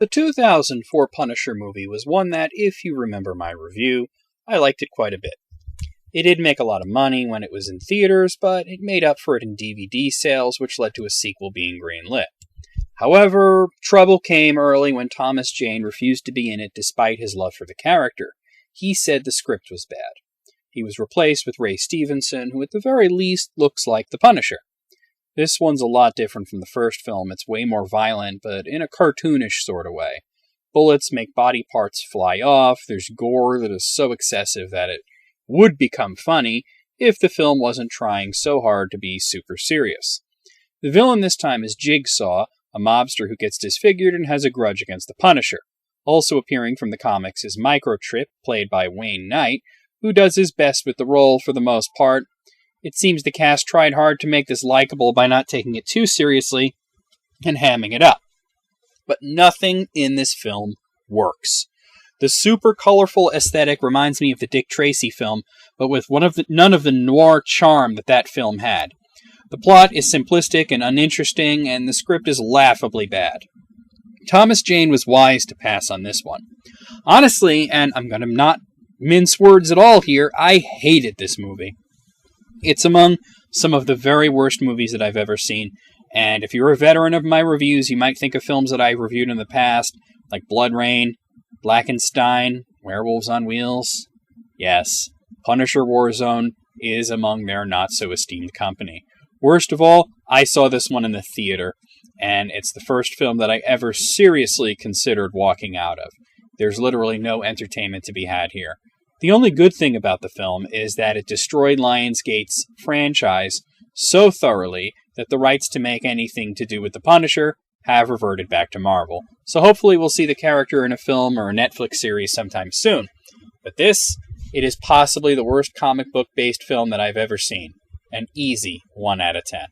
The 2004 Punisher movie was one that, if you remember my review, I liked it quite a bit. It didn't make a lot of money when it was in theaters, but it made up for it in DVD sales, which led to a sequel being greenlit. However, trouble came early when Thomas Jane refused to be in it despite his love for the character. He said the script was bad. He was replaced with Ray Stevenson, who at the very least looks like the Punisher. This one's a lot different from the first film. It's way more violent, but in a cartoonish sort of way. Bullets make body parts fly off, there's gore that is so excessive that it would become funny if the film wasn't trying so hard to be super serious. The villain this time is Jigsaw, a mobster who gets disfigured and has a grudge against the Punisher. Also appearing from the comics is Microtrip, played by Wayne Knight, who does his best with the role for the most part. It seems the cast tried hard to make this likable by not taking it too seriously and hamming it up. But nothing in this film works. The super colorful aesthetic reminds me of the Dick Tracy film, but with none of the noir charm that film had. The plot is simplistic and uninteresting, and the script is laughably bad. Thomas Jane was wise to pass on this one. Honestly, and I'm going to not mince words at all here, I hated this movie. It's among some of the very worst movies that I've ever seen, and if you're a veteran of my reviews, you might think of films that I've reviewed in the past, like Blood Rain, Blackenstein, Werewolves on Wheels. Yes, Punisher Warzone is among their not-so-esteemed company. Worst of all, I saw this one in the theater, and it's the first film that I ever seriously considered walking out of. There's literally no entertainment to be had here. The only good thing about the film is that it destroyed Lionsgate's franchise so thoroughly that the rights to make anything to do with the Punisher have reverted back to Marvel. So hopefully we'll see the character in a film or a Netflix series sometime soon. But this, it is possibly the worst comic book-based film that I've ever seen. An easy 1 out of 10.